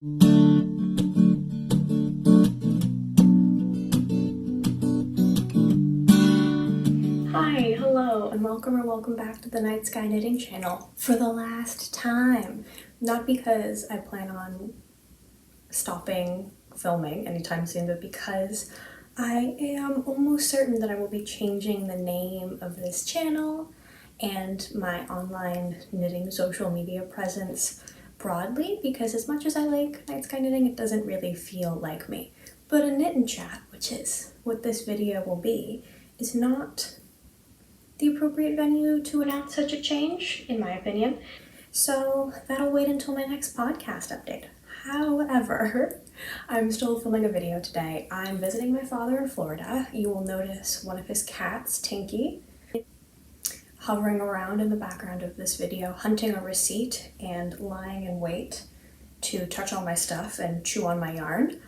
Hi, hello, and welcome back to the Night Sky Knitting channel for the last time. Not because I plan on stopping filming anytime soon, but because I am almost certain that I will be changing the name of this channel and my online knitting social media presence broadly, because as much as I like Night Sky Knitting, it doesn't really feel like me. But a knit and chat, which is what this video will be, is not the appropriate venue to announce such a change, in my opinion. So that'll wait until my next podcast update. However, I'm still filming a video today. I'm visiting my father in Florida. You will notice one of his cats, Tinky, hovering around in the background of this video, hunting a receipt and lying in wait to touch all my stuff and chew on my yarn.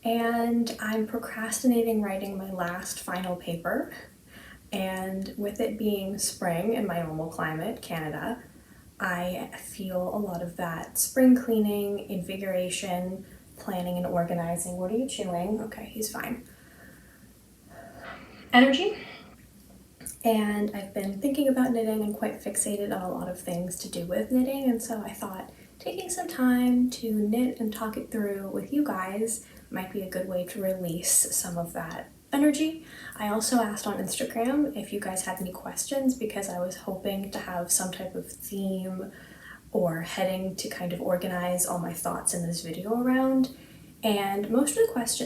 And I'm procrastinating writing my last final paper. And with it being spring in my normal climate, Canada, I feel a lot of that spring cleaning, invigoration, planning and organizing. What are you chewing? Okay, he's fine. Energy. And I've been thinking about knitting and quite fixated on a lot of things to do with knitting, and so I thought taking some time to knit and talk it through with you guys might be a good way to release some of that energy. I also asked on Instagram if you guys had any questions, because I was hoping to have some type of theme or heading to kind of organize all my thoughts in this video around. And most people ask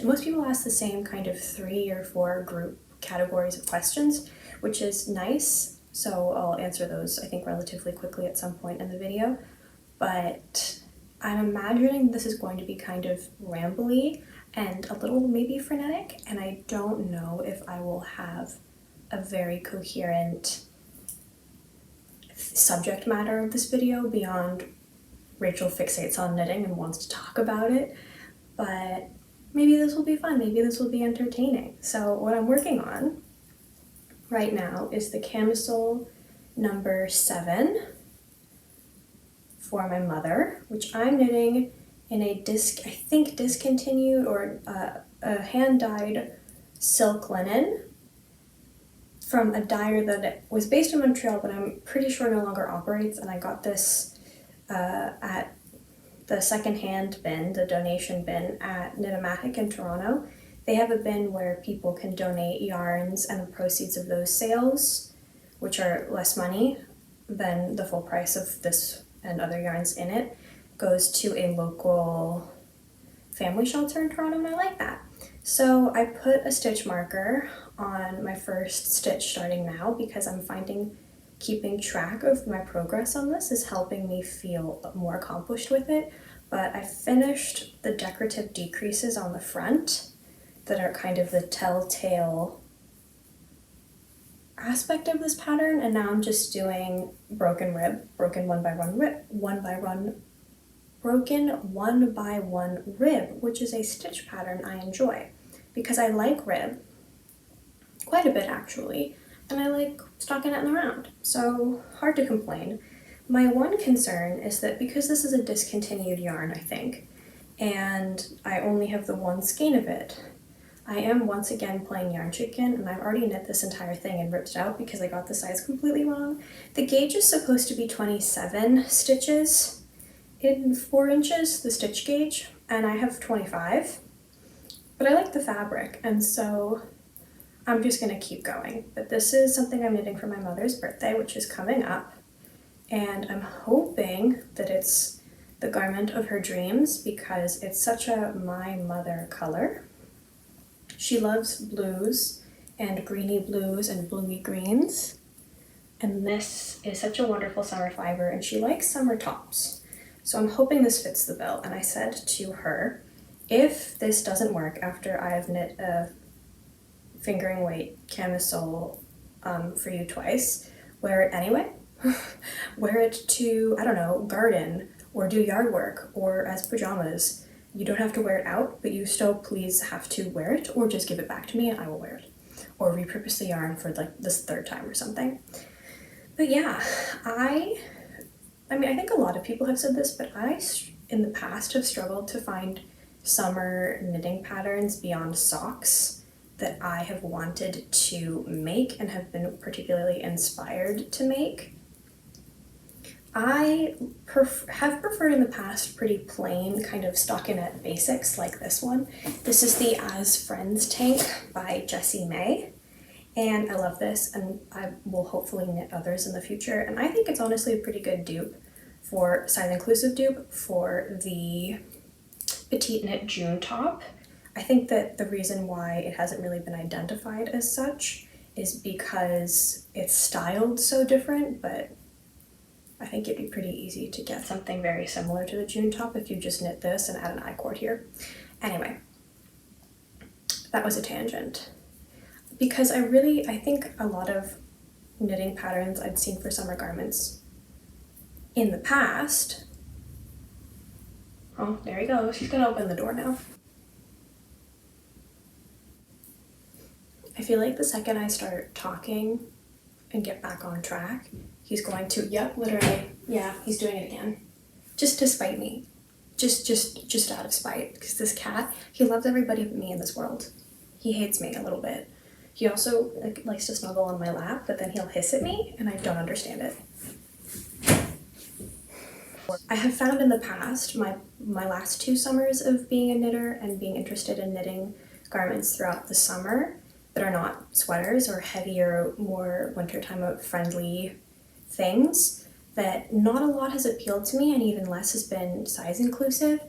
the same kind of 3 or 4 group categories of questions, which is nice. So I'll answer those, I think, relatively quickly at some point in the video. But I'm imagining this is going to be kind of rambly and a little maybe frenetic, and I don't know if I will have a very coherent subject matter of this video beyond Rachel fixates on knitting and wants to talk about it, but maybe this will be fun, maybe this will be entertaining. So what I'm working on right now is the camisole number 7 for my mother, which I'm knitting in a discontinued or a hand-dyed silk linen from a dyer that was based in Montreal, but I'm pretty sure no longer operates, and I got this at the secondhand bin, the donation bin at Knit-O-Matic in Toronto. They have a bin where people can donate yarns, and the proceeds of those sales, which are less money than the full price of this and other yarns in it, goes to a local family shelter in Toronto, and I like that. So I put a stitch marker on my first stitch starting now, because I'm finding keeping track of my progress on this is helping me feel more accomplished with it. But I finished the decorative decreases on the front that are kind of the telltale aspect of this pattern, and now I'm just doing broken one by one rib, which is a stitch pattern I enjoy because I like rib quite a bit actually, and I like stockinette in the round, so hard to complain. My one concern is that because this is a discontinued yarn, I think, and I only have the one skein of it, I am once again playing yarn chicken, and I've already knit this entire thing and ripped it out because I got the size completely wrong. The gauge is supposed to be 27 stitches in 4 inches, the stitch gauge, and I have 25. But I like the fabric, and so I'm just gonna keep going. But this is something I'm knitting for my mother's birthday, which is coming up, and I'm hoping that it's the garment of her dreams because it's such a my mother color. She loves blues and greeny blues and bluey greens, and this is such a wonderful summer fiber, and she likes summer tops. So I'm hoping this fits the bill, and I said to her, if this doesn't work after I've knit a fingering weight camisole for you twice, wear it anyway. Wear it to, I don't know, garden or do yard work or as pajamas. You don't have to wear it out, but you still please have to wear it, or just give it back to me and I will wear it. Or repurpose the yarn for like this 3rd time or something. But yeah, I mean, I think a lot of people have said this, but I in the past have struggled to find summer knitting patterns beyond socks that I have wanted to make and have been particularly inspired to make. I have preferred in the past pretty plain kind of stockinette basics like this one. This is the As Friends tank by Jessie May, and I love this, and I will hopefully knit others in the future, and I think it's honestly a pretty good dupe for size inclusive dupe for the Petite Knit June top. I think that the reason why it hasn't really been identified as such is because it's styled so different, but I think it'd be pretty easy to get something very similar to the June top if you just knit this and add an I-cord here. Anyway, that was a tangent. Because I think a lot of knitting patterns I'd seen for summer garments in the past. Oh, there he goes. He's gonna open the door now. I feel like the second I start talking and get back on track, he's going to, yep, literally, yeah, he's doing it again. Just to spite me. Just out of spite. Because this cat, he loves everybody but me in this world. He hates me a little bit. He also likes to snuggle on my lap, but then he'll hiss at me, and I don't understand it. I have found in the past, my last 2 summers of being a knitter and being interested in knitting garments throughout the summer that are not sweaters or heavier, more wintertime friendly things, that not a lot has appealed to me, and even less has been size inclusive.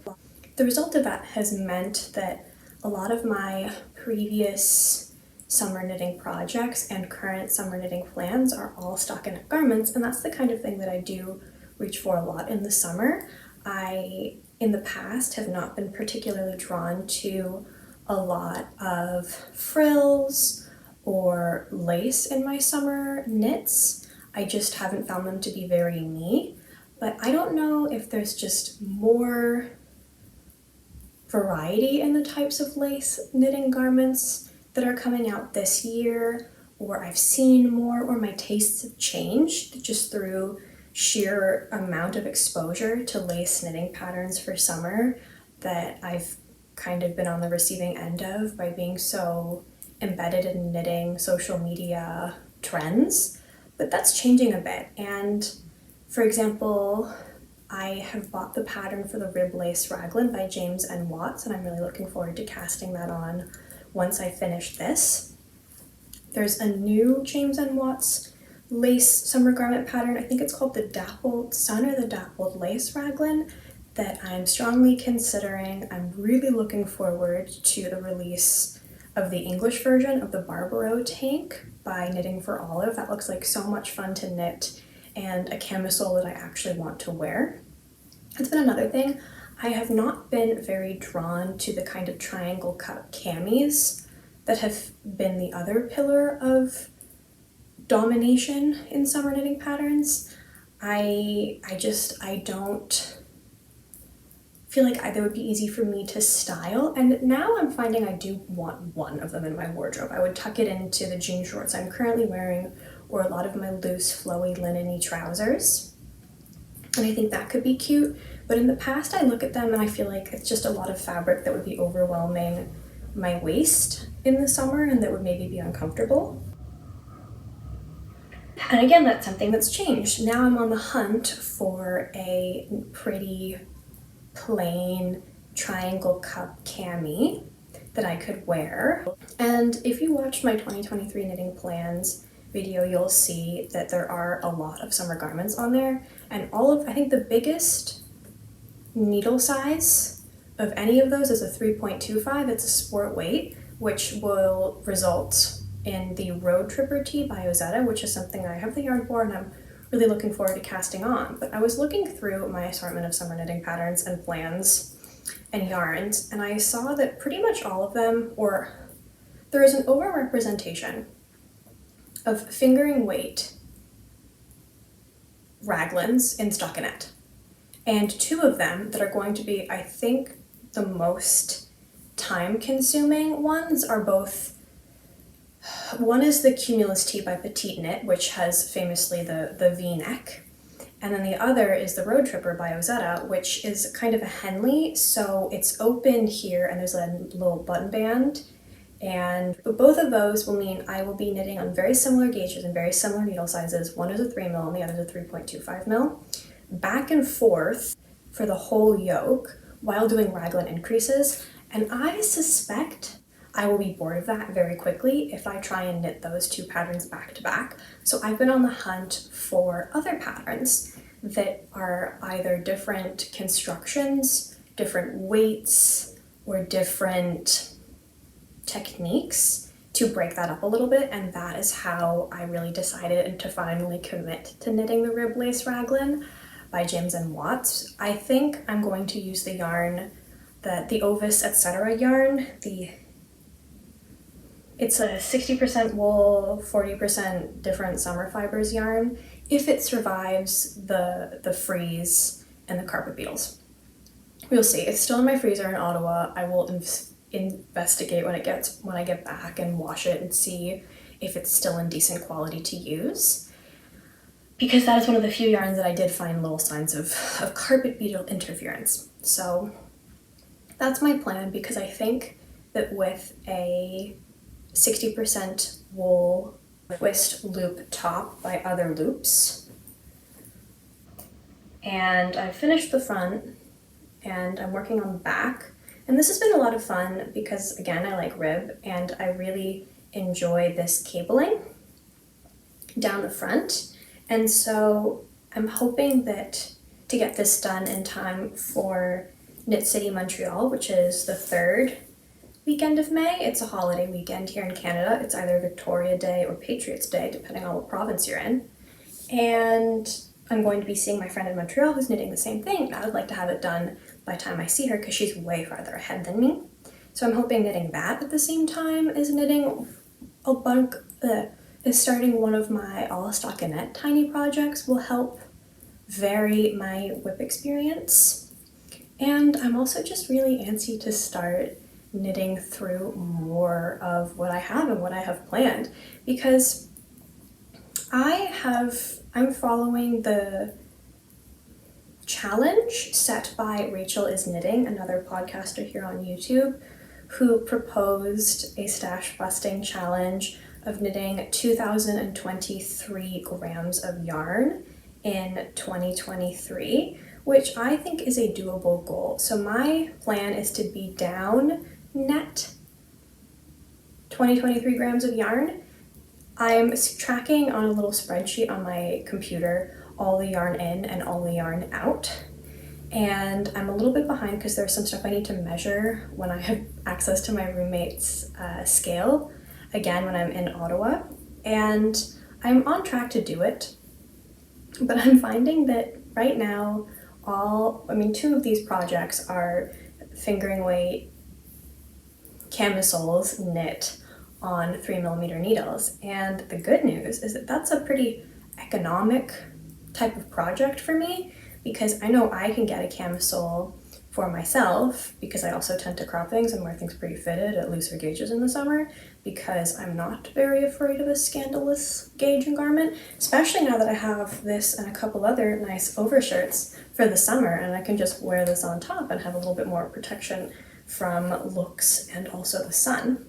The result of that has meant that a lot of my previous summer knitting projects and current summer knitting plans are all stockinette garments, and that's the kind of thing that I do reach for a lot in the summer. I, in the past, have not been particularly drawn to a lot of frills or lace in my summer knits. I just haven't found them to be very me, but I don't know if there's just more variety in the types of lace knitting garments that are coming out this year, or I've seen more, or my tastes have changed just through sheer amount of exposure to lace knitting patterns for summer that I've kind of been on the receiving end of by being so embedded in knitting social media trends. But that's changing a bit, and for example, I have bought the pattern for the rib lace raglan by James N. Watts, and I'm really looking forward to casting that on once I finish this. There's a new James N. Watts lace summer garment pattern, I think it's called the Dappled Sun or the Dappled Lace Raglan, that I'm strongly considering. I'm really looking forward to the release of the English version of the Barbaro tank by Knitting for Olive. That looks like so much fun to knit, and a camisole that I actually want to wear. That's been another thing. I have not been very drawn to the kind of triangle cut camis that have been the other pillar of domination in summer knitting patterns. I don't feel like they would be easy for me to style, and now I'm finding I do want one of them in my wardrobe. I would tuck it into the jean shorts I'm currently wearing, or a lot of my loose flowy linen-y trousers, and I think that could be cute. But in the past I look at them and I feel like it's just a lot of fabric that would be overwhelming my waist in the summer and that would maybe be uncomfortable. And again, that's something that's changed. Now I'm on the hunt for a pretty plain triangle cup cami that I could wear. And if you watch my 2023 knitting plans video, you'll see that there are a lot of summer garments on there, and I think the biggest needle size of any of those is a 3.25. It's a sport weight, which will result in the Road Tripper tee by Ozetta, which is something I have the yarn for and I'm really looking forward to casting on. But I was looking through my assortment of summer knitting patterns and plans and yarns, and I saw that pretty much all of them, or there is an overrepresentation of fingering weight raglans in stockinette. And 2 of them that are going to be, I think, the most time-consuming ones are both, one is the Cumulus Tee by Petite Knit, which has famously the V-neck, And then the other is the Road Tripper by Ozetta, which is kind of a Henley, so it's open here and there's a little button band. And both of those will mean I will be knitting on very similar gauges and very similar needle sizes. One is a 3 mil and the other is a 3.25 mil. Back and forth for the whole yoke while doing raglan increases. And I suspect I will be bored of that very quickly if I try and knit those two patterns back to back. So I've been on the hunt for other patterns that are either different constructions, different weights, or different techniques to break that up a little bit, and that is how I really decided to finally commit to knitting the Rib Lace Raglan by James & Watts. I think I'm going to use the yarn, the Ovis Etc. yarn, it's a 60% wool, 40% different summer fibers yarn, if it survives the freeze and the carpet beetles. We'll see. It's still in my freezer in Ottawa. I will investigate when I get back and wash it and see if it's still in decent quality to use. Because that is one of the few yarns that I did find little signs of carpet beetle interference. So that's my plan, because I think that with a 60% wool twist loop top by Other Loops, and I've finished the front and I'm working on the back, and this has been a lot of fun because, again, I like rib and I really enjoy this cabling down the front, and so I'm hoping that to get this done in time for Knit City Montreal, which is the 3rd weekend of May. It's a holiday weekend here in Canada. It's either Victoria Day or Patriots Day, depending on what province you're in. And I'm going to be seeing my friend in Montreal who's knitting the same thing, and I would like to have it done by the time I see her because she's way farther ahead than me. So I'm hoping knitting that at the same time as knitting is starting one of my all stockinette tiny projects will help vary my whip experience. And I'm also just really antsy to start knitting through more of what I have and what I have planned, because I'm following the challenge set by Rachel is Knitting, another podcaster here on YouTube, who proposed a stash busting challenge of knitting 2,023 grams of yarn in 2023, which I think is a doable goal. So my plan is to be down net 23 grams of yarn. I'm tracking on a little spreadsheet on my computer all the yarn in and all the yarn out, and I'm a little bit behind because there's some stuff I need to measure when I have access to my roommate's scale again when I'm in Ottawa, and I'm on track to do it, but I'm finding that right now two of these projects are fingering weight camisoles knit on 3mm needles, and the good news is that that's a pretty economic type of project for me, because I know I can get a camisole for myself, because I also tend to crop things and wear things pretty fitted at looser gauges in the summer, because I'm not very afraid of a scandalous gauge and garment, especially now that I have this and a couple other nice overshirts for the summer, and I can just wear this on top and have a little bit more protection from looks and also the sun.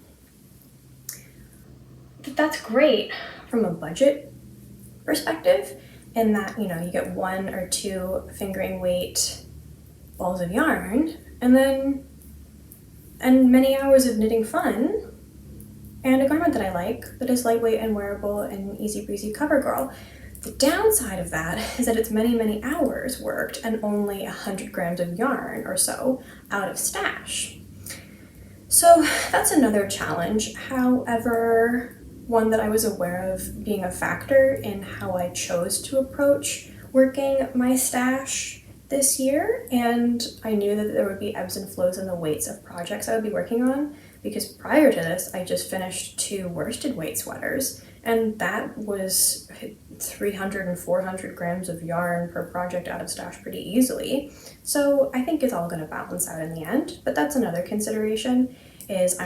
But that's great from a budget perspective, in that, you get 1 or 2 fingering weight balls of yarn and many hours of knitting fun and a garment that I like that is lightweight and wearable and easy breezy cover girl. The downside of that is that it's many, many hours worked and only 100 grams of yarn or so out of stash. So that's another challenge. However, one that I was aware of being a factor in how I chose to approach working my stash this year, and I knew that there would be ebbs and flows in the weights of projects I would be working on, because prior to this I just finished 2 worsted weight sweaters, and that was 300 and 400 grams of yarn per project out of stash pretty easily. So I think it's all going to balance out in the end, but that's another consideration, is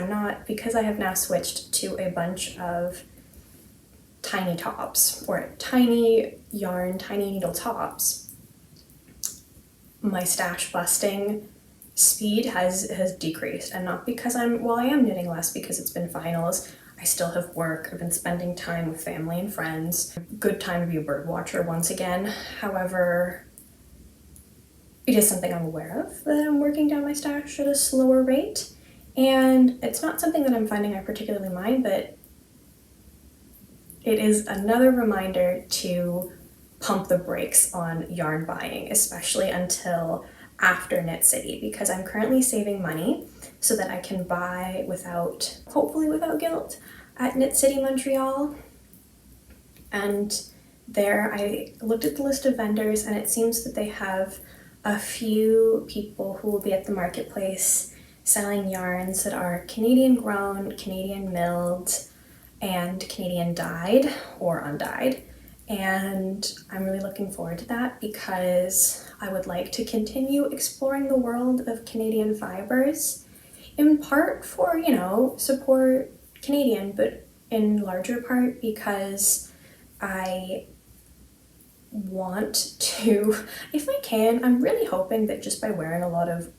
because I have now switched to a bunch of tiny tops or tiny yarn, tiny needle tops, my stash busting speed has decreased. And not because I am knitting less because it's been finals. I still have work. I've been spending time with family and friends. Good time to be a bird watcher once again. However, it is something I'm aware of, that I'm working down my stash at a slower rate. And it's not something that I'm finding I particularly mind, but it is another reminder to pump the brakes on yarn buying, especially until after Knit City, because I'm currently saving money so that I can buy hopefully without guilt, at Knit City Montreal. And there I looked at the list of vendors, and it seems that they have a few people who will be at the marketplace selling yarns that are Canadian grown, Canadian milled, and Canadian dyed or undyed. And I'm really looking forward to that because I would like to continue exploring the world of Canadian fibers, in part for, support Canadian, but in larger part because I want to, if I can, I'm really hoping that just by wearing a lot of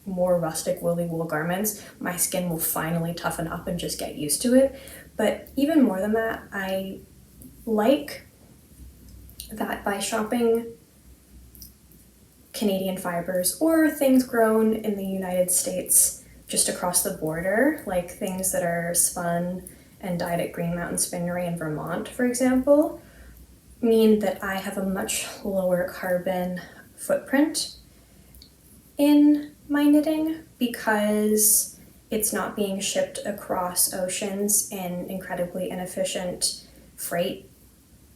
more rustic woolly wool garments, my skin will finally toughen up and just get used to it. But even more than that, I like that by shopping Canadian fibers or things grown in the United States just across the border, like things that are spun and dyed at Green Mountain Spinnery in Vermont, for example, mean that I have a much lower carbon footprint in my knitting because it's not being shipped across oceans in incredibly inefficient freight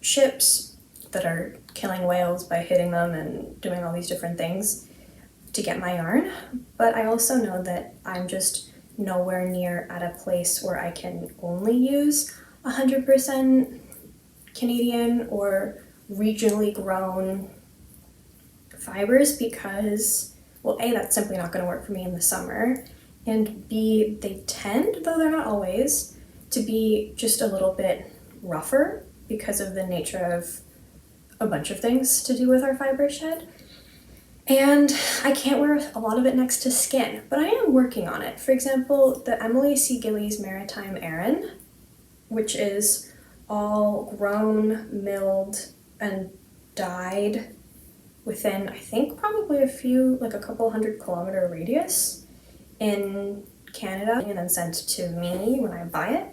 ships that are killing whales by hitting them and doing all these different things to get my yarn. But I also know that I'm just nowhere near at a place where I can only use 100% Canadian or regionally grown fibers because, well, A, that's simply not going to work for me in the summer, and B, they tend, though they're not always, to be just a little bit rougher because of the nature of a bunch of things to do with our fiber shed. And I can't wear a lot of it next to skin, but I am working on it. For example, the Emily C. Gillies Maritime Aran, which is all grown, milled, and dyed within, I think, probably a couple 100-kilometer radius in Canada, and then sent to me when I buy it.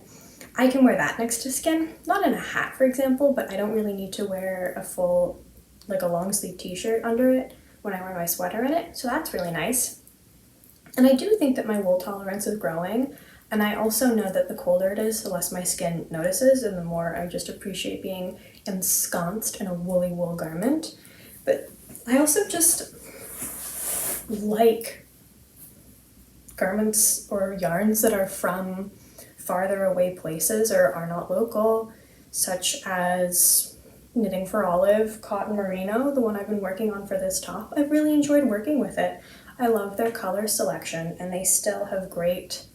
I can wear that next to skin, not in a hat, for example, but I don't really need to wear a long sleeve t-shirt under it when I wear my sweater in it, so that's really nice. And I do think that my wool tolerance is growing, and I also know that the colder it is, the less my skin notices, and the more I just appreciate being ensconced in a woolly wool garment. But I also just like garments or yarns that are from farther away places or are not local, such as Knitting for Olive Cotton Merino, the one I've been working on for this top. I've really enjoyed working with it. I love their color selection, and they still have great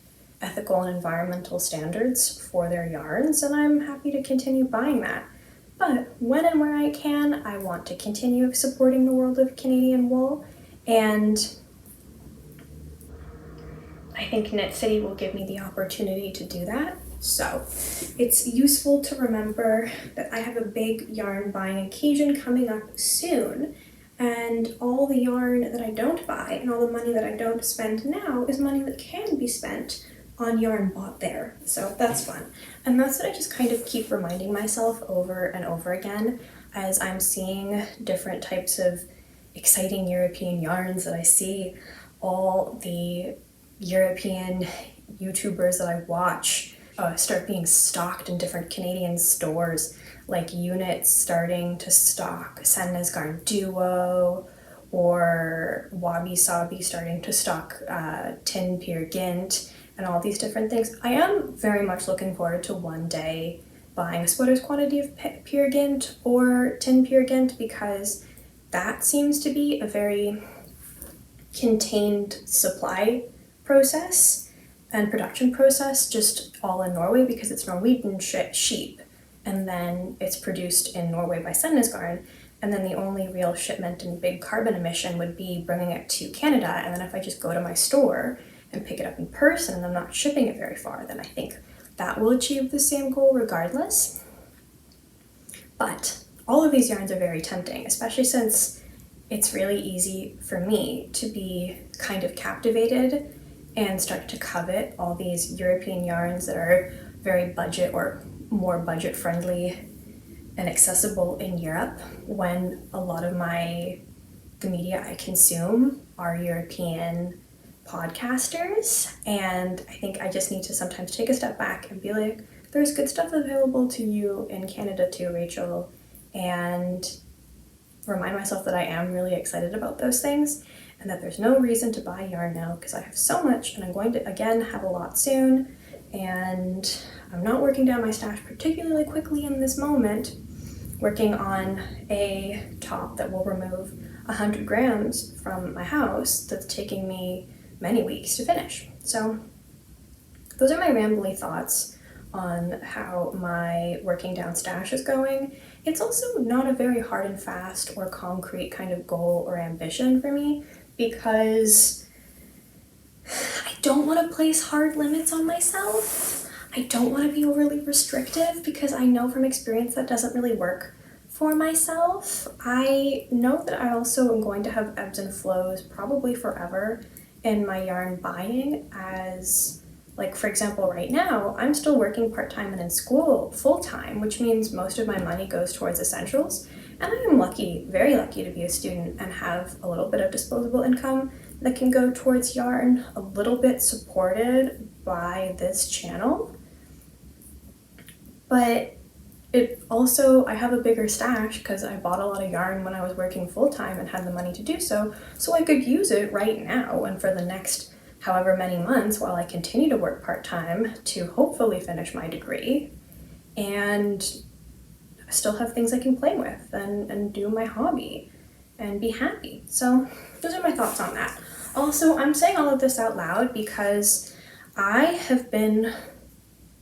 ethical and environmental standards for their yarns, and I'm happy to continue buying that. But when and where I can, I want to continue supporting the world of Canadian wool, and I think Knit City will give me the opportunity to do that. So it's useful to remember that I have a big yarn buying occasion coming up soon, and all the yarn that I don't buy and all the money that I don't spend now is money that can be spent on yarn bought there. So that's fun. And that's what I just kind of keep reminding myself over and over again as I'm seeing different types of exciting European yarns that I see all the European YouTubers that I watch start being stocked in different Canadian stores, like Units starting to stock Senna's Garn Duo, or Wabi Sabi starting to stock Tin Peer Gint, and all these different things. I am very much looking forward to one day buying a sweater's quantity of Peer Gint or Tin Peer Gint, because that seems to be a very contained supply process and production process, just all in Norway, because it's Norwegian sheep and then it's produced in Norway by Garn, and then the only real shipment and big carbon emission would be bringing it to Canada, and then if I just go to my store and pick it up in person and I'm not shipping it very far, then I think that will achieve the same goal regardless. But all of these yarns are very tempting, especially since it's really easy for me to be kind of captivated and start to covet all these European yarns that are very budget or more budget friendly and accessible in Europe, when a lot of the media I consume are European podcasters. And I think I just need to sometimes take a step back and be like, there's good stuff available to you in Canada too, Rachel, and remind myself that I am really excited about those things and that there's no reason to buy yarn now because I have so much and I'm going to again have a lot soon, and I'm not working down my stash particularly quickly in this moment, working on a top that will remove 100 grams from my house that's taking me many weeks to finish. So those are my rambly thoughts on how my working down stash is going. It's also not a very hard and fast or concrete kind of goal or ambition for me, because I don't want to place hard limits on myself. I don't want to be overly restrictive because I know from experience that doesn't really work for myself. I know that I also am going to have ebbs and flows probably forever in my yarn buying, as like, for example, right now, I'm still working part-time and in school full-time, which means most of my money goes towards essentials. And I am lucky, very lucky to be a student and have a little bit of disposable income that can go towards yarn, a little bit supported by this channel. But it also, I have a bigger stash because I bought a lot of yarn when I was working full-time and had the money to do so I could use it right now and for the next however many months while I continue to work part-time to hopefully finish my degree and still have things I can play with and do my hobby and be happy. So those are my thoughts on that. Also, I'm saying all of this out loud because I have been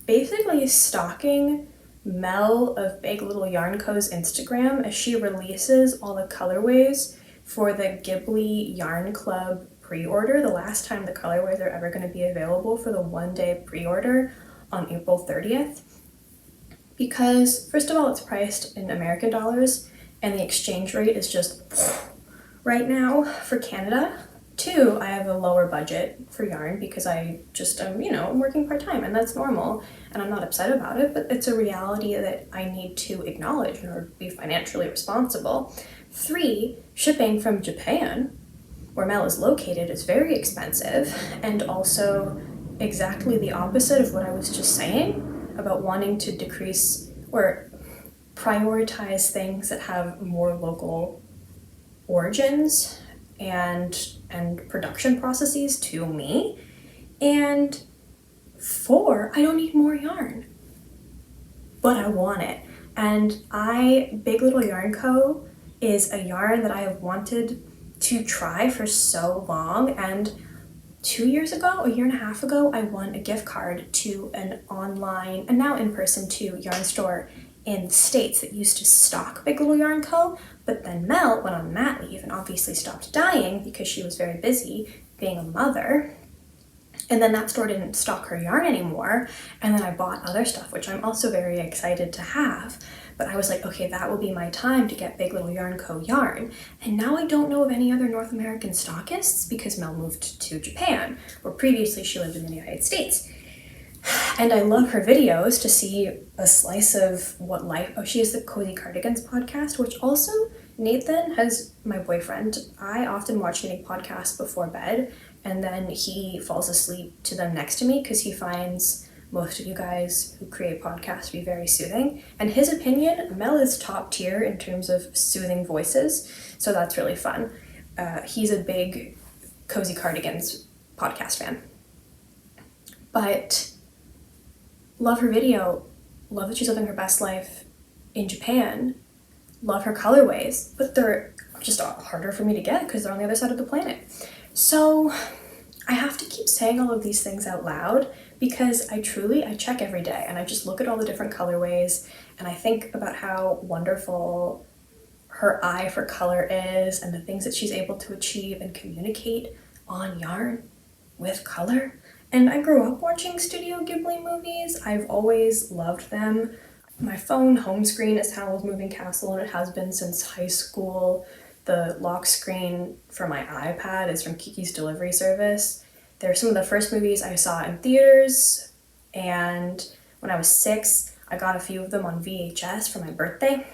basically stalking Mel of Big Little Yarn Co.'s Instagram as she releases all the colorways for the Ghibli Yarn Club pre-order, the last time the colorways are ever going to be available for the one-day pre-order on April 30th. Because, first of all, it's priced in American dollars, and the exchange rate is just right now for Canada. Two, I have a lower budget for yarn because I just am, I'm working part-time, and that's normal, and I'm not upset about it, but it's a reality that I need to acknowledge in order to be financially responsible. Three, shipping from Japan, where Mel is located, is very expensive, and also exactly the opposite of what I was just saying about wanting to decrease or prioritize things that have more local origins and production processes to me. And four, I don't need more yarn, but I want it. And Big Little Yarn Co. is a yarn that I have wanted to try for so long, and 2 years ago, a year and a half ago, I won a gift card to an online and now in-person to yarn store in the States that used to stock Big Little Yarn Co. But then Mel went on mat leave and obviously stopped dyeing because she was very busy being a mother. And then that store didn't stock her yarn anymore. And then I bought other stuff, which I'm also very excited to have. But I was like, okay, that will be my time to get Big Little Yarn Co. yarn. And now I don't know of any other North American stockists because Mel moved to Japan, where previously she lived in the United States. And I love her videos to see a slice of what life... Oh, she has the Cozy Cardigans podcast, which also Nathan has, my boyfriend. I often watch knitting podcasts before bed, and then he falls asleep to them next to me because he finds most of you guys who create podcasts to be very soothing. And his opinion, Mel is top tier in terms of soothing voices, so that's really fun. He's a big Cozy Cardigans podcast fan. But love her video, love that she's living her best life in Japan, love her colorways, but they're just harder for me to get because they're on the other side of the planet. So I have to keep saying all of these things out loud because I check every day and I just look at all the different colorways and I think about how wonderful her eye for color is and the things that she's able to achieve and communicate on yarn with color. And I grew up watching Studio Ghibli movies. I've always loved them. My phone home screen is Howl's Moving Castle and it has been since high school. The lock screen for my iPad is from Kiki's Delivery Service. They're some of the first movies I saw in theaters, and when I was 6, I got a few of them on VHS for my birthday,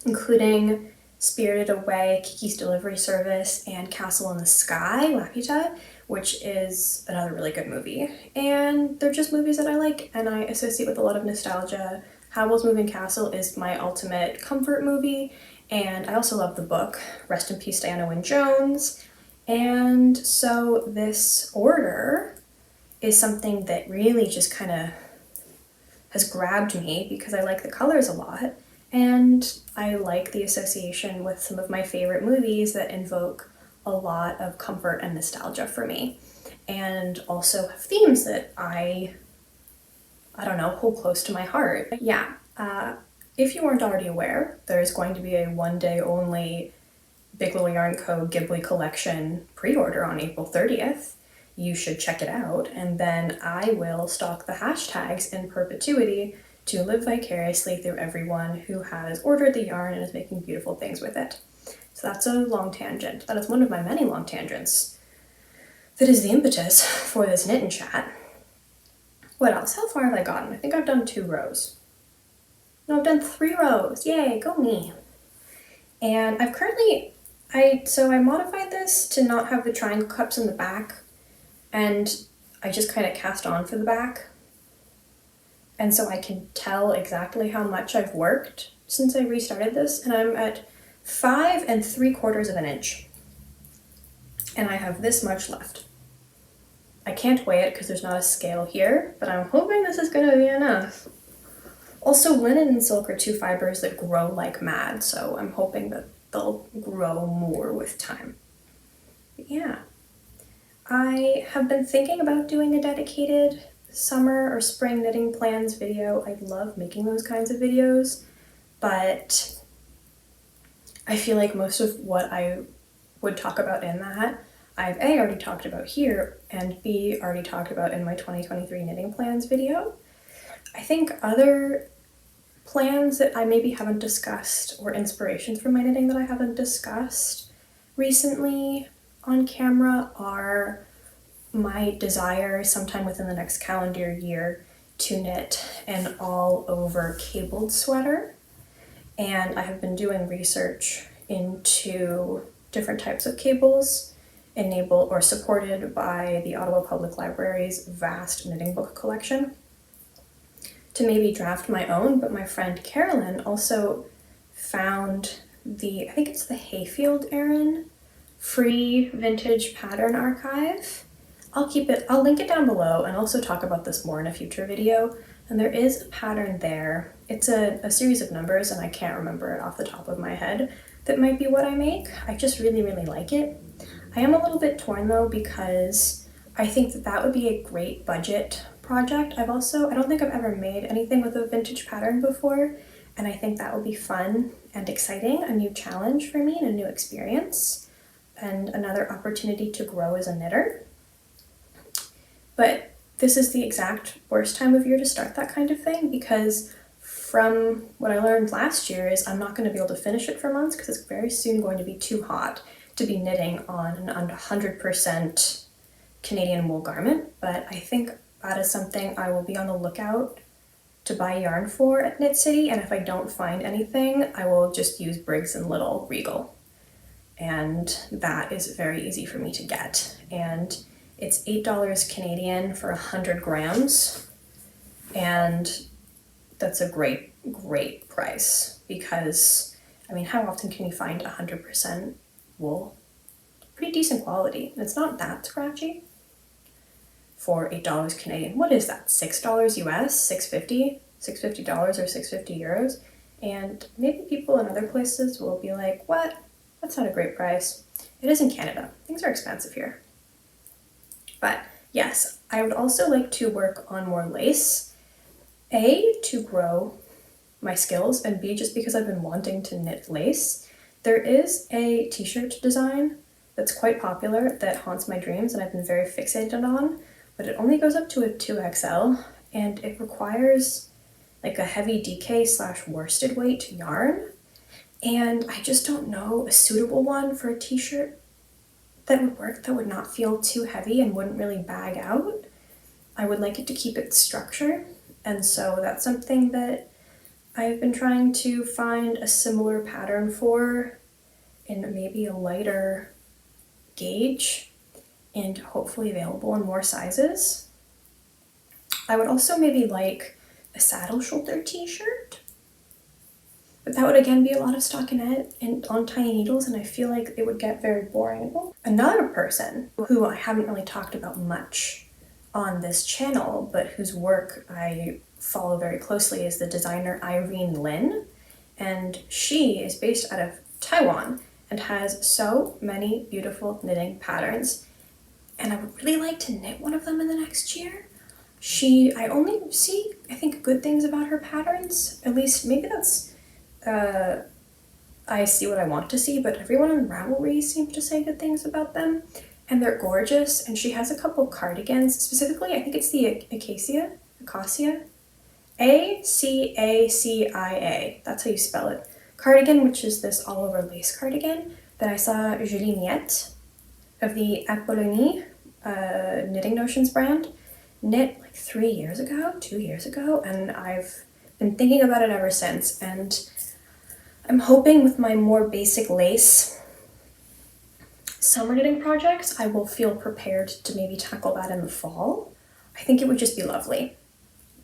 including Spirited Away, Kiki's Delivery Service, and Castle in the Sky, Laputa, which is another really good movie. And they're just movies that I like and I associate with a lot of nostalgia. Howl's Moving Castle is my ultimate comfort movie, and I also love the book, Rest in Peace Diana Wynne Jones. And so this order is something that really just kind of has grabbed me because I like the colors a lot, and I like the association with some of my favorite movies that invoke a lot of comfort and nostalgia for me, and also have themes that I don't know, hold close to my heart. Yeah, if you weren't already aware, there's going to be a one-day only Big Little Yarn Co. Ghibli collection pre-order on April 30th. You should check it out, and then I will stalk the hashtags in perpetuity to live vicariously through everyone who has ordered the yarn and is making beautiful things with it. So that's a long tangent. That is one of my many long tangents. That is the impetus for this knit and chat. What else? How far have I gotten? I think I've done 2 rows. No, I've done 3 rows. Yay, go me. And I've currently, so I modified this to not have the triangle cups in the back, and I just kind of cast on for the back. And so I can tell exactly how much I've worked since I restarted this, and I'm at 5 3/4 of an inch. And I have this much left. I can't weigh it because there's not a scale here, but I'm hoping this is going to be enough. Also, linen and silk are 2 fibers that grow like mad, so I'm hoping that they'll grow more with time. But yeah, I have been thinking about doing a dedicated summer or spring knitting plans video. I love making those kinds of videos, but I feel like most of what I would talk about in that I've A, already talked about here, and B, already talked about in my 2023 knitting plans video. I think other plans that I maybe haven't discussed, or inspirations for my knitting that I haven't discussed recently on camera, are my desire sometime within the next calendar year to knit an all-over cabled sweater. And I have been doing research into different types of cables enabled or supported by the Ottawa Public Library's vast knitting book collection to maybe draft my own, but my friend Carolyn also found I think it's the Hayfield Erin free vintage pattern archive. I'll link it down below and also talk about this more in a future video. And there is a pattern there. It's a series of numbers and I can't remember it off the top of my head. That might be what I make. I just really, really like it. I am a little bit torn though because I think that would be a great budget project. I don't think I've ever made anything with a vintage pattern before, and I think that will be fun and exciting, a new challenge for me and a new experience, and another opportunity to grow as a knitter. But this is the exact worst time of year to start that kind of thing because from what I learned last year is I'm not going to be able to finish it for months because it's very soon going to be too hot to be knitting on an under 100% Canadian wool garment, but I think that is something I will be on the lookout to buy yarn for at Knit City, and if I don't find anything, I will just use Briggs and Little Regal. And that is very easy for me to get. And it's $8 Canadian for 100 grams, and that's a great, great price because, I mean, how often can you find 100% wool? Pretty decent quality, and it's not that scratchy for $8 Canadian. What is that, $6 US, $6.50 or 650 euros? And maybe people in other places will be like, what? That's not a great price. It is in Canada. Things are expensive here. But yes, I would also like to work on more lace. A, to grow my skills, and B, just because I've been wanting to knit lace. There is a t-shirt design that's quite popular that haunts my dreams and I've been very fixated on, but it only goes up to a 2XL and it requires like a heavy DK / worsted weight yarn, and I just don't know a suitable one for a t-shirt that would work, that would not feel too heavy and wouldn't really bag out. I would like it to keep its structure, and so that's something that I've been trying to find a similar pattern for in maybe a lighter gauge and hopefully available in more sizes. I would also maybe like a saddle shoulder t-shirt, but that would again be a lot of stockinette and on tiny needles, and I feel like it would get very boring. Another person who I haven't really talked about much on this channel, but whose work I follow very closely, is the designer Irene Lin, and she is based out of Taiwan and has so many beautiful knitting patterns, and I would really like to knit one of them in the next year. I only see, I think, good things about her patterns, at least maybe that's, I see what I want to see, but everyone on Ravelry seems to say good things about them, and they're gorgeous, and she has a couple cardigans, specifically, I think it's the Acacia, Acacia, that's how you spell it, cardigan, which is this all-over lace cardigan that I saw Julie Miette of the Apollonie Knitting Notions brand knit like 2 years ago, and I've been thinking about it ever since, and I'm hoping with my more basic lace summer knitting projects, I will feel prepared to maybe tackle that in the fall. I think it would just be lovely.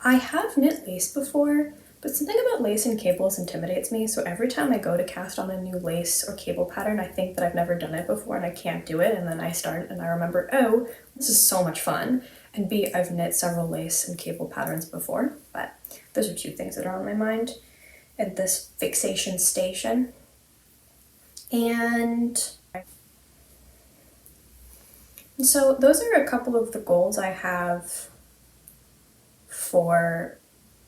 I have knit lace before, but something about lace and cables intimidates me, so every time I go to cast on a new lace or cable pattern, I think that I've never done it before and I can't do it, and then I start and I remember, oh, this is so much fun, and B, I've knit several lace and cable patterns before, but those are two things that are on my mind at this fixation station. And so those are a couple of the goals I have for,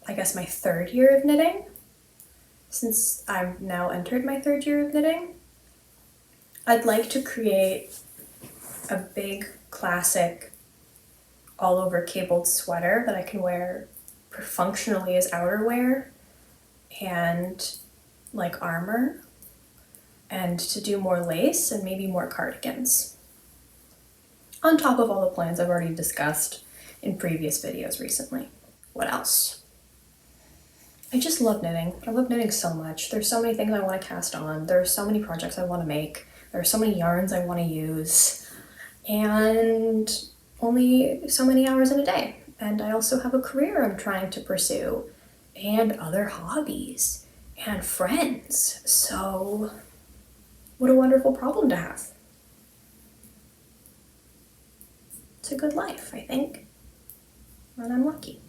I guess, my 3rd year of knitting, since I've now entered my 3rd year of knitting. I'd like to create a big classic all over cabled sweater that I can wear functionally as outerwear and like armor, and to do more lace and maybe more cardigans, on top of all the plans I've already discussed in previous videos recently. What else? I just love knitting. I love knitting so much. There's so many things I want to cast on. There are so many projects I want to make. There are so many yarns I want to use. And only so many hours in a day. And I also have a career I'm trying to pursue. And other hobbies. And friends. So, what a wonderful problem to have. It's a good life, I think. And I'm lucky.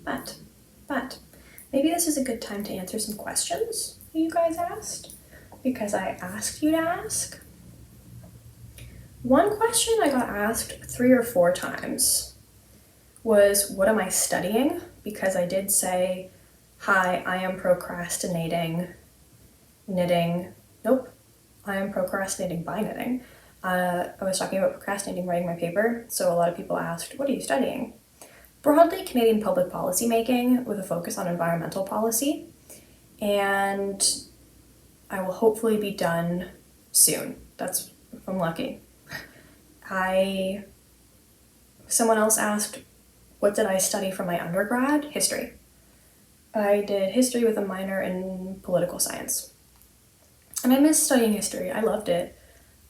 But, maybe this is a good time to answer some questions you guys asked, because I asked you to ask. One question I got asked 3 or 4 times was, what am I studying? Because I did say, hi, I am procrastinating knitting. Nope, I am procrastinating by knitting. I was talking about procrastinating writing my paper, so a lot of people asked, what are you studying? Broadly, Canadian public policy making with a focus on environmental policy, and I will hopefully be done soon. That's if I'm lucky. Someone else asked, what did I study for my undergrad? History. I did history with a minor in political science. And I miss studying history. I loved it.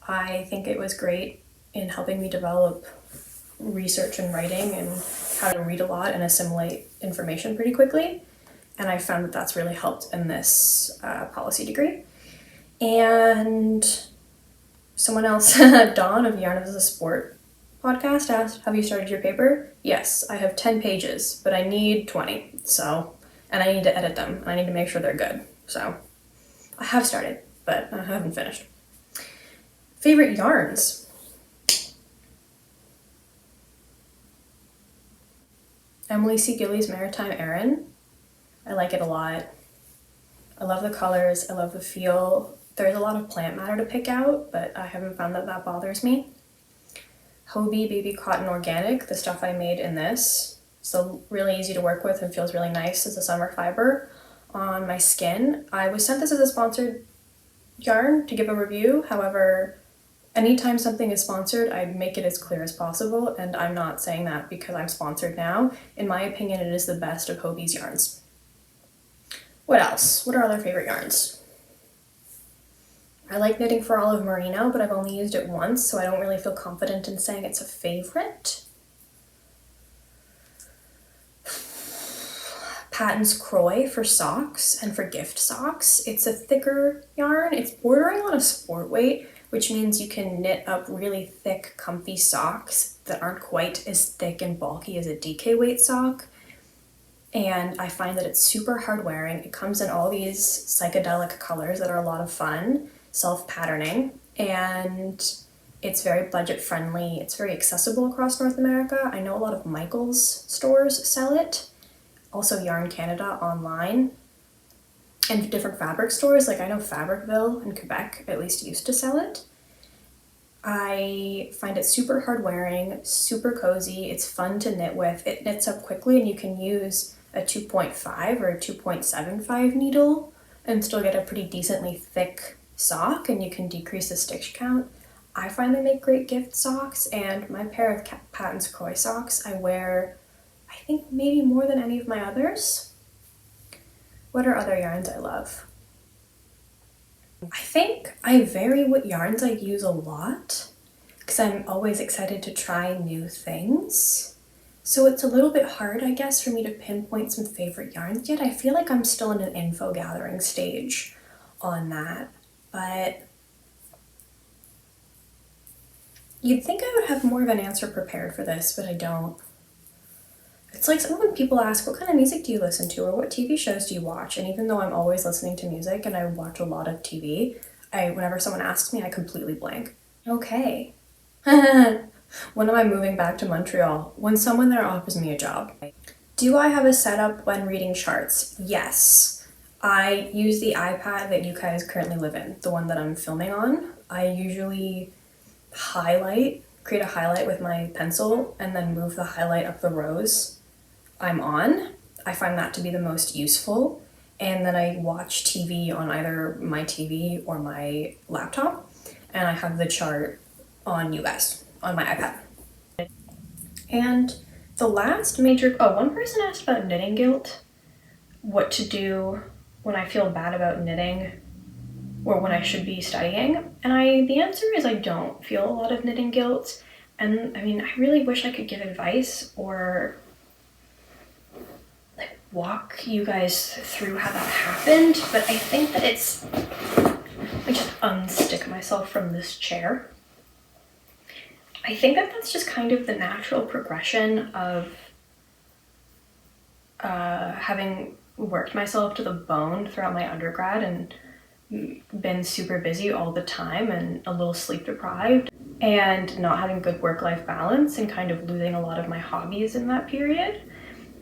I think it was great in helping me develop research and writing and how to read a lot and assimilate information pretty quickly. And I found that that's really helped in this policy degree. And someone else, Dawn of Yarn as a Sport podcast, asked, have you started your paper? Yes, I have 10 pages, but I need 20. So, and I need to edit them. I need to make sure they're good. So I have started, but I haven't finished. Favorite yarns? Emily C. Gillies Maritime Aran. I like it a lot. I love the colors, I love the feel. There's a lot of plant matter to pick out, but I haven't found that that bothers me. Hobie Baby Cotton Organic, the stuff I made in this. So really easy to work with and feels really nice as a summer fiber on my skin. I was sent this as a sponsored yarn to give a review. However, anytime something is sponsored, I make it as clear as possible, and I'm not saying that because I'm sponsored now. In my opinion, it is the best of Hobie's yarns. What else? What are other favorite yarns? I like knitting for Olive Merino, but I've only used it once, so I don't really feel confident in saying it's a favorite. Patton's Croy for socks and for gift socks. It's a thicker yarn. It's bordering on a sport weight, which means you can knit up really thick, comfy socks that aren't quite as thick and bulky as a DK weight sock. And I find that it's super hard wearing. It comes in all these psychedelic colors that are a lot of fun, self-patterning, and it's very budget friendly. It's very accessible across North America. I know a lot of Michaels stores sell it. Also Yarn Canada online, and different fabric stores, like I know Fabricville in Quebec at least used to sell it. I find it super hard wearing, super cozy, it's fun to knit with, it knits up quickly, and you can use a 2.5 or a 2.75 needle and still get a pretty decently thick sock, and you can decrease the stitch count. I find they make great gift socks, and my pair of Patton's Croy socks I wear I think maybe more than any of my others. What are other yarns I love? I think I vary what yarns I use a lot because I'm always excited to try new things. So it's a little bit hard, I guess, for me to pinpoint some favorite yarns yet. I feel like I'm still in an info gathering stage on that, but you'd think I would have more of an answer prepared for this, but I don't. It's like when people ask, what kind of music do you listen to, or what TV shows do you watch? And even though I'm always listening to music and I watch a lot of TV, whenever someone asks me, I completely blank. Okay. When am I moving back to Montreal? When someone there offers me a job. Do I have a setup when reading charts? Yes. I use the iPad that you guys currently live in, the one that I'm filming on. I usually create a highlight with my pencil, and then move the highlight up the rows I'm on. I find that to be the most useful. And then I watch TV on either my TV or my laptop, and I have the chart on US on my iPad. And the last major, one person asked about knitting guilt, what to do when I feel bad about knitting or when I should be studying. And the answer is I don't feel a lot of knitting guilt. And I mean, I really wish I could give advice or like walk you guys through how that happened, but I think that it's, let me just unstick myself from this chair. I think that that's just kind of the natural progression of having worked myself to the bone throughout my undergrad and been super busy all the time and a little sleep deprived and not having good work-life balance and kind of losing a lot of my hobbies in that period.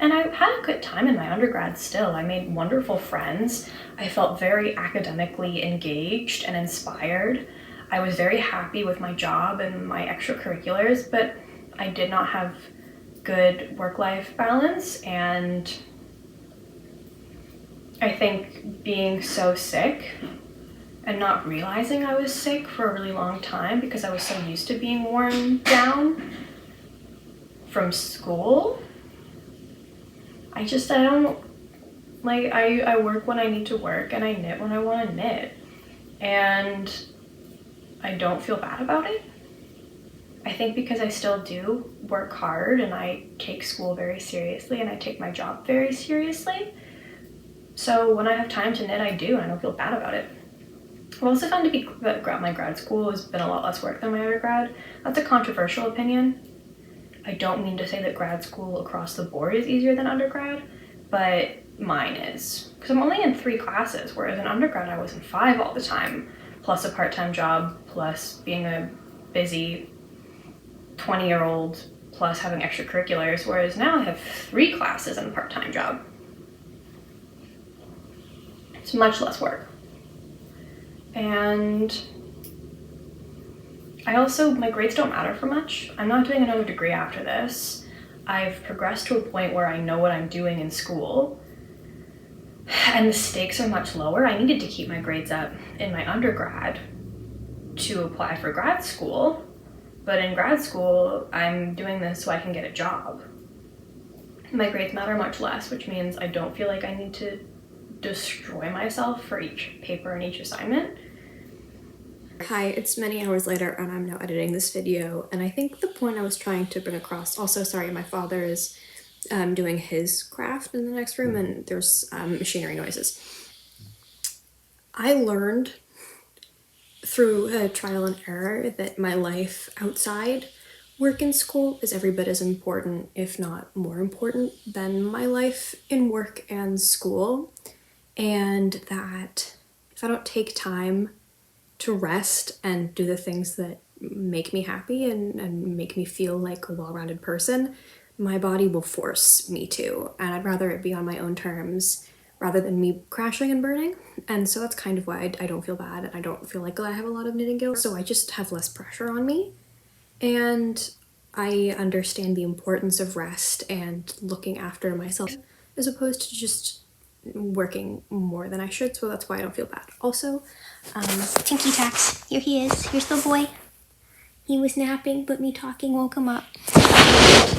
And I had a good time in my undergrad still. I made wonderful friends. I felt very academically engaged and inspired. I was very happy with my job and my extracurriculars, but I did not have good work-life balance. And I think being so sick and not realizing I was sick for a really long time because I was so used to being worn down from school. I don't, like, I work when I need to work and I knit when I want to knit. And I don't feel bad about it. I think because I still do work hard and I take school very seriously and I take my job very seriously. So when I have time to knit, I do, and I don't feel bad about it. I've also found that my grad school has been a lot less work than my undergrad. That's a controversial opinion. I don't mean to say that grad school across the board is easier than undergrad, but mine is. Because I'm only in 3 classes, whereas in undergrad I was in 5 all the time, plus a part-time job, plus being a busy 20-year-old plus having extracurriculars, whereas now I have 3 classes and a part-time job. It's much less work. And my grades don't matter for much. I'm not doing another degree after this. I've progressed to a point where I know what I'm doing in school, and the stakes are much lower. I needed to keep my grades up in my undergrad to apply for grad school, but in grad school, I'm doing this so I can get a job. My grades matter much less, which means I don't feel like I need to destroy myself for each paper and each assignment. Hi, it's many hours later and I'm now editing this video, and I think the point I was trying to bring across, also sorry, my father is doing his craft in the next room and there's machinery noises. I learned through trial and error that my life outside work and school is every bit as important, if not more important, than my life in work and school, and that if I don't take time to rest and do the things that make me happy and make me feel like a well-rounded person, my body will force me to, and I'd rather it be on my own terms rather than me crashing and burning. And so that's kind of why I don't feel bad, and I don't feel like I have a lot of knitting guilt, so I just have less pressure on me. And I understand the importance of rest and looking after myself as opposed to just working more than I should, so that's why I don't feel bad. Also, Tinky Tax, here he is. Here's the boy. He was napping, but me talking woke him up.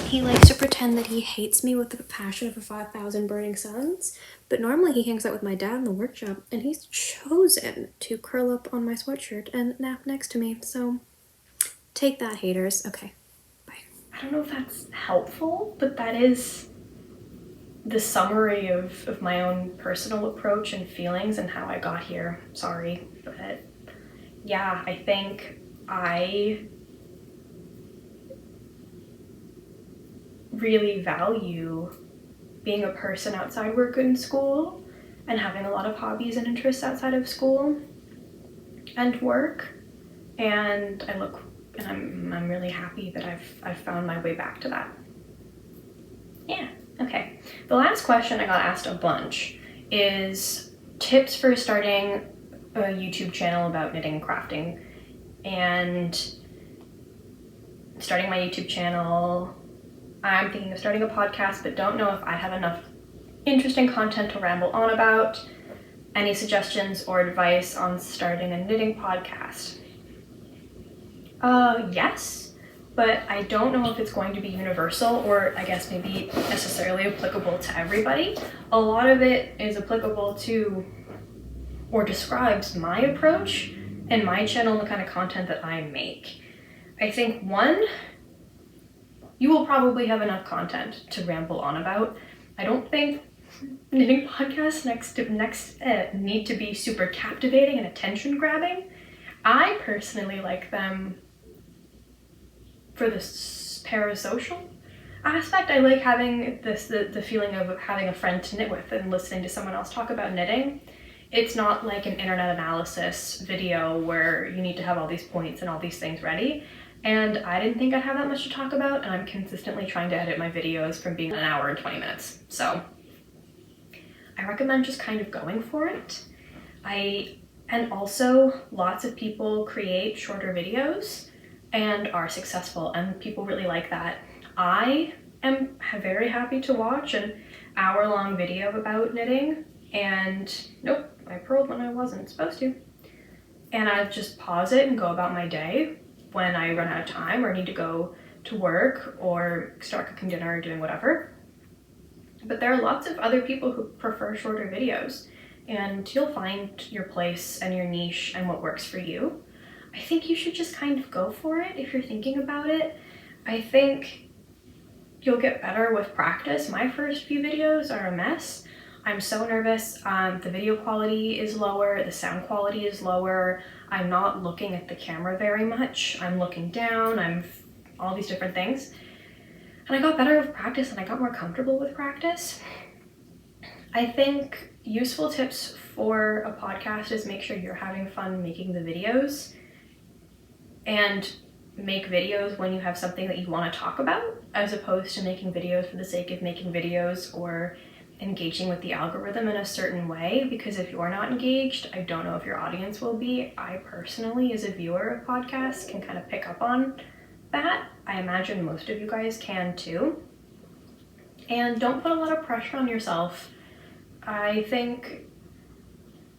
he likes to pretend that he hates me with the passion of a 5,000 burning suns, but normally he hangs out with my dad in the workshop, and he's chosen to curl up on my sweatshirt and nap next to me, so take that, haters. Okay, bye. I don't know if that's helpful, but that is the summary of my own personal approach and feelings and how I got here. Sorry, but yeah, I think I really value being a person outside work and school and having a lot of hobbies and interests outside of school and work, and I'm really happy that I've found my way back to that. Yeah. Okay, the last question I got asked a bunch is tips for starting a YouTube channel about knitting and crafting. And starting my YouTube channel, I'm thinking of starting a podcast, but don't know if I have enough interesting content to ramble on about. Any suggestions or advice on starting a knitting podcast? Yes. But I don't know if it's going to be universal, or I guess maybe necessarily applicable to everybody. A lot of it is applicable to or describes my approach and my channel and the kind of content that I make. I think one, you will probably have enough content to ramble on about. I don't think knitting podcasts need to be super captivating and attention grabbing. I personally like them for the parasocial aspect. I like having the feeling of having a friend to knit with and listening to someone else talk about knitting. It's not like an internet analysis video where you need to have all these points and all these things ready. And I didn't think I'd have that much to talk about, and I'm consistently trying to edit my videos from being 1 hour and 20 minutes. So I recommend just kind of going for it. And also lots of people create shorter videos and are successful, and people really like that. I am very happy to watch an hour-long video about knitting, and nope, I purled when I wasn't supposed to. And I just pause it and go about my day when I run out of time or need to go to work or start cooking dinner or doing whatever. But there are lots of other people who prefer shorter videos, and you'll find your place and your niche and what works for you. I think you should just kind of go for it if you're thinking about it. I think you'll get better with practice. My first few videos are a mess. I'm so nervous. The video quality is lower, the sound quality is lower. I'm not looking at the camera very much. I'm looking down, I'm all these different things. And I got better with practice and I got more comfortable with practice. I think useful tips for a podcast is make sure you're having fun making the videos, and make videos when you have something that you want to talk about. as opposed to making videos for the sake of making videos or engaging with the algorithm in a certain way, because if you're not engaged, I don't know if your audience will be. I personally, as a viewer of podcasts, can kind of pick up on that. I imagine most of you guys can too. And don't put a lot of pressure on yourself. I think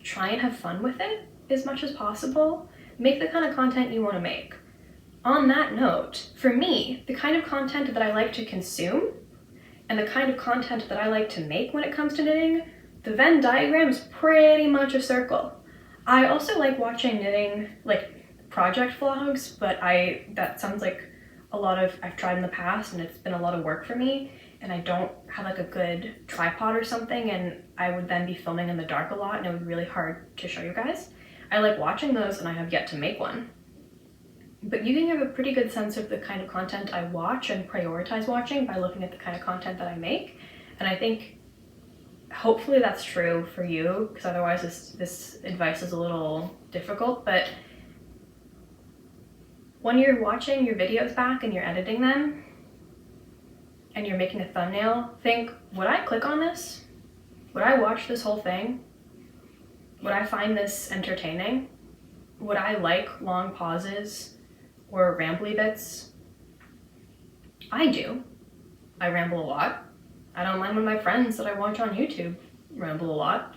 try and have fun with it as much as possible. Make the kind of content you want to make. On that note, for me, the kind of content that I like to consume and the kind of content that I like to make when it comes to knitting, the Venn diagram is pretty much a circle. I also like watching knitting, like project vlogs, but that sounds like a lot of, I've tried in the past and it's been a lot of work for me, and I don't have like a good tripod or something, and I would then be filming in the dark a lot and it would be really hard to show you guys. I like watching those and I have yet to make one. But you can give a pretty good sense of the kind of content I watch and prioritize watching by looking at the kind of content that I make. And I think hopefully that's true for you, because otherwise this advice is a little difficult. But when you're watching your videos back and you're editing them and you're making a thumbnail, think, would I click on this? Would I watch this whole thing? Would I find this entertaining? Would I like long pauses or rambly bits? I do. I ramble a lot. I don't mind when my friends that I watch on YouTube ramble a lot.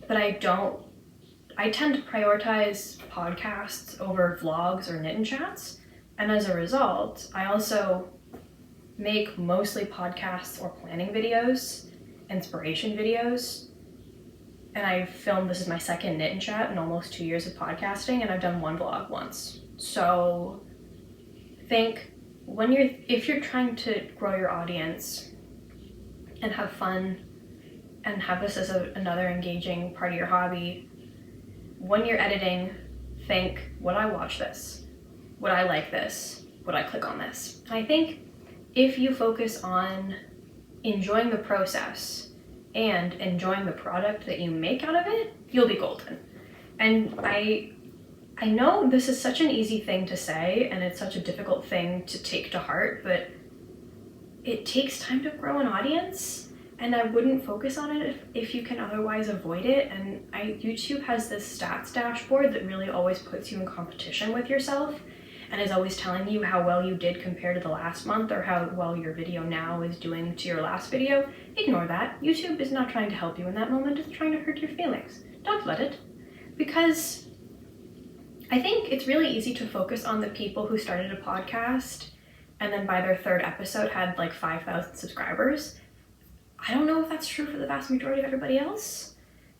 But I tend to prioritize podcasts over vlogs or knit and chats. And as a result, I also make mostly podcasts or planning videos, inspiration videos. And I filmed, this is my second knit and chat in almost 2 years of podcasting, and I've done one vlog once. So think, if you're trying to grow your audience and have fun and have this as another engaging part of your hobby, when you're editing, think, would I watch this? Would I like this? Would I click on this? And I think if you focus on enjoying the process and enjoying the product that you make out of it, you'll be golden. And I know this is such an easy thing to say and it's such a difficult thing to take to heart, but it takes time to grow an audience, and I wouldn't focus on it if you can otherwise avoid it. And YouTube has this stats dashboard that really always puts you in competition with yourself and is always telling you how well you did compared to the last month or how well your video now is doing to your last video. Ignore that. YouTube is not trying to help you in that moment, it's trying to hurt your feelings. Don't let it. Because I think it's really easy to focus on the people who started a podcast and then by their third episode had like 5,000 subscribers. I don't know if that's true for the vast majority of everybody else,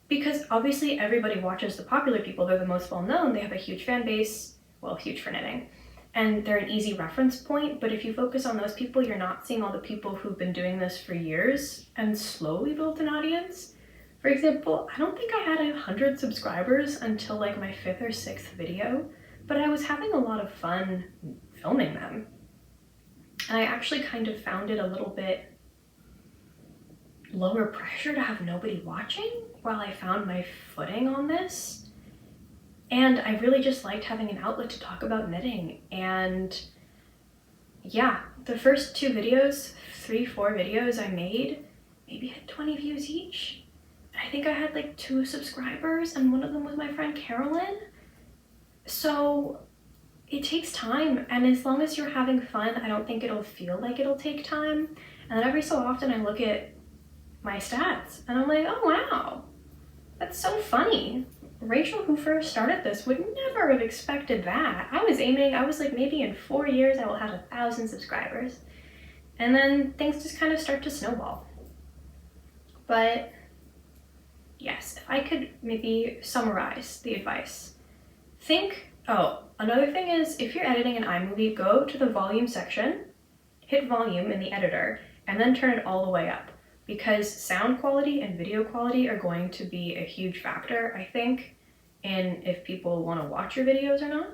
because obviously everybody watches the popular people. They're the most well-known, they have a huge fan base, well, huge for knitting, and they're an easy reference point. But if you focus on those people, you're not seeing all the people who've been doing this for years and slowly built an audience. For example, I don't think I had 100 subscribers until like my 5th or 6th video, but I was having a lot of fun filming them. And I actually kind of found it a little bit lower pressure to have nobody watching while I found my footing on this. And I really just liked having an outlet to talk about knitting. And yeah, the first 2 videos, 3-4 videos I made, maybe had 20 views each. I think I had like 2 subscribers, and one of them was my friend Carolyn. So it takes time, and as long as you're having fun, I don't think it'll feel like it'll take time. And then every so often I look at my stats and I'm like, oh wow, that's so funny. Rachel, who first started this, would never have expected that. I was like, maybe in 4 years I will have 1,000 subscribers. And then things just kind of start to snowball. But yes, if I could maybe summarize the advice. Another thing is, if you're editing an iMovie, go to the volume section, hit volume in the editor, and then turn it all the way up. Because sound quality and video quality are going to be a huge factor, I think, in if people want to watch your videos or not.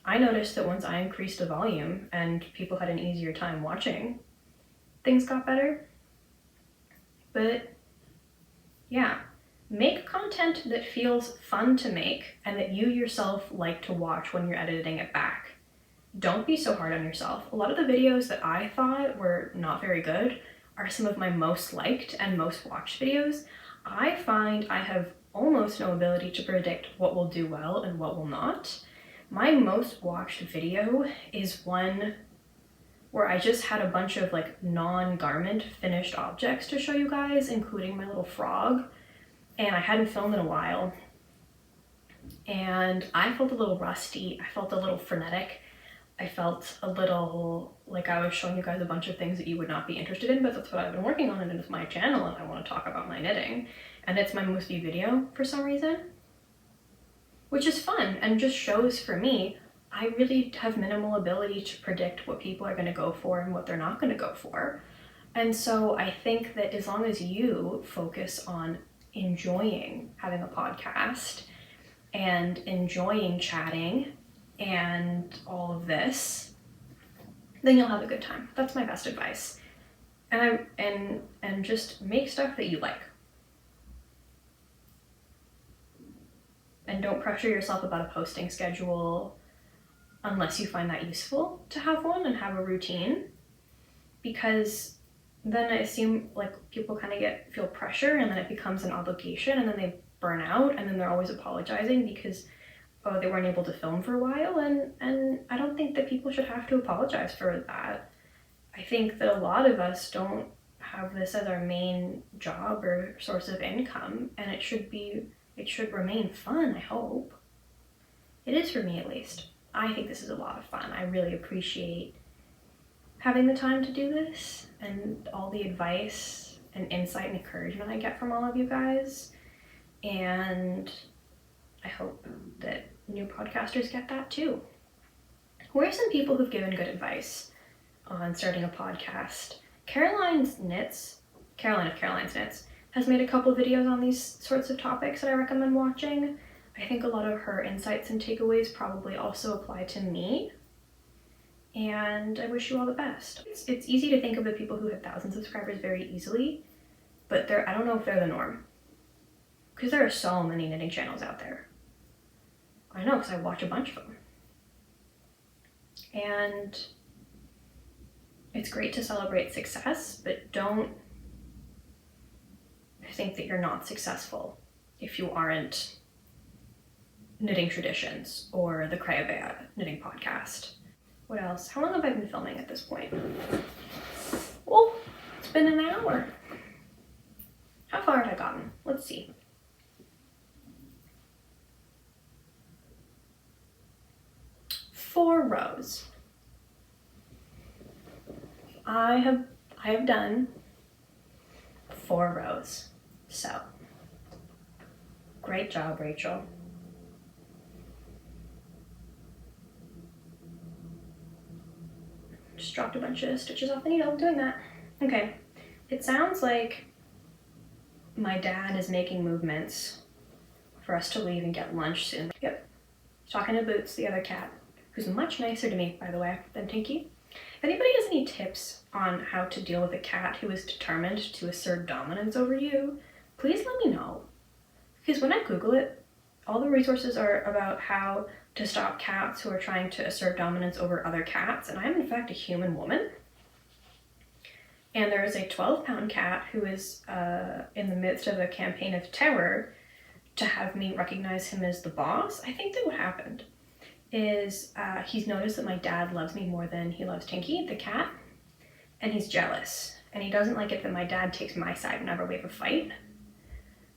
I noticed that once I increased the volume and people had an easier time watching, things got better. But yeah, make content that feels fun to make and that you yourself like to watch when you're editing it back. don't be so hard on yourself. A lot of the videos that I thought were not very good are some of my most liked and most watched videos. I find I have almost no ability to predict what will do well and what will not. My most watched video is one where I just had a bunch of like non-garment finished objects to show you guys, including my little frog, and I hadn't filmed in a while. And I felt a little rusty, I felt a little frenetic, I felt a little like I was showing you guys a bunch of things that you would not be interested in, but that's what I've been working on, and it's my channel and I want to talk about my knitting. And it's my most viewed video for some reason, which is fun and just shows for me I really have minimal ability to predict what people are going to go for and what they're not going to go for. And so I think that as long as you focus on enjoying having a podcast and enjoying chatting and all of this, then you'll have a good time. That's my best advice. And just make stuff that you like. And don't pressure yourself about a posting schedule unless you find that useful to have one and have a routine, because then I assume like people kind of feel pressure, and then it becomes an obligation, and then they burn out, and then they're always apologizing because they weren't able to film for a while, and I don't think that people should have to apologize for that. I think that a lot of us don't have this as our main job or source of income, and it should remain fun, I hope. It is for me, at least. I think this is a lot of fun. I really appreciate having the time to do this and all the advice and insight and encouragement I get from all of you guys. And I hope that new podcasters get that too. Who are some people who've given good advice on starting a podcast? Caroline of Caroline's Knits has made a couple videos on these sorts of topics that I recommend watching. I think a lot of her insights and takeaways probably also apply to me. And I wish you all the best. It's easy to think of the people who have 1,000 subscribers very easily, but I don't know if they're the norm. Because there are so many knitting channels out there. I know, because I watch a bunch of them. And it's great to celebrate success, but don't think that you're not successful if you aren't Knitting Traditions or the Crayabea Knitting Podcast. What else? How long have I been filming at this point? Oh, it's been an hour. How far have I gotten? Let's see. Four rows. I have done 4 rows. So, great job, Rachel. Just dropped a bunch of stitches off the needle doing that. Okay, it sounds like my dad is making movements for us to leave and get lunch soon. Yep, talking to Boots, the other cat, who's much nicer to me, by the way, than Tinky. If anybody has any tips on how to deal with a cat who is determined to assert dominance over you, please let me know. Because when I Google it, all the resources are about how to stop cats who are trying to assert dominance over other cats, and I am in fact a human woman. And there is a 12-pound cat who is in the midst of a campaign of terror to have me recognize him as the boss. I think that what happened is he's noticed that my dad loves me more than he loves Tinky, the cat, and he's jealous. And he doesn't like it that my dad takes my side whenever we have a fight.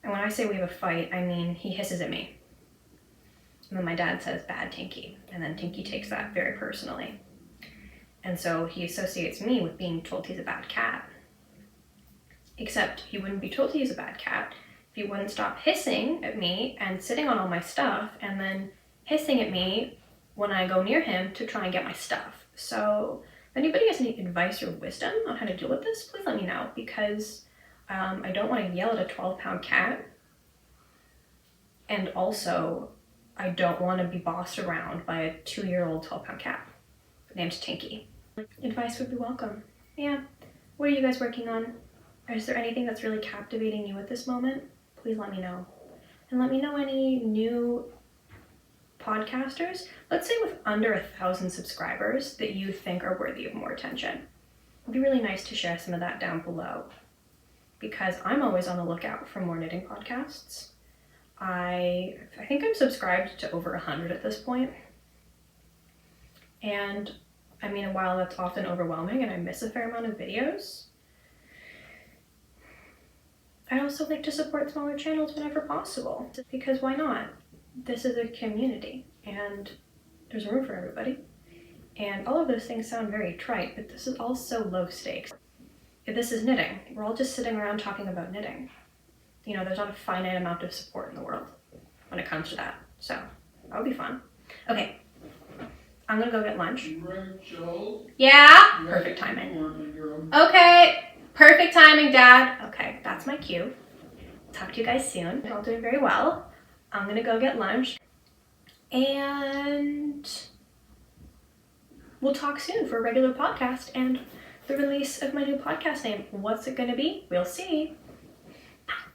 And when I say we have a fight, I mean he hisses at me. And then my dad says, "Bad Tinky." And then Tinky takes that very personally. And so he associates me with being told he's a bad cat. Except he wouldn't be told he's a bad cat if he wouldn't stop hissing at me and sitting on all my stuff and then hissing at me when I go near him to try and get my stuff. So if anybody has any advice or wisdom on how to deal with this, please let me know, because I don't want to yell at a 12-pound cat. And also, I don't want to be bossed around by a 2-year-old 12-pound cat named Tinky. Advice would be welcome. Yeah. What are you guys working on? Is there anything that's really captivating you at this moment? Please let me know. And let me know any new podcasters, let's say with under 1,000 subscribers, that you think are worthy of more attention. It'd be really nice to share some of that down below, because I'm always on the lookout for more knitting podcasts. I think I'm subscribed to over 100 at this point. And I mean, while that's often overwhelming and I miss a fair amount of videos, I also like to support smaller channels whenever possible, because why not? This is a community and there's room for everybody. And all of those things sound very trite, but this is all so low stakes. If this is knitting, we're all just sitting around talking about knitting. You know, there's not a finite amount of support in the world when it comes to that. So that would be fun. Okay, I'm gonna go get lunch. Rachel? Yeah? Perfect timing. Okay, perfect timing, Dad. Okay, that's my cue. Talk to you guys soon. You're all doing very well. I'm gonna go get lunch and we'll talk soon for a regular podcast and the release of my new podcast name. What's it gonna be? We'll see.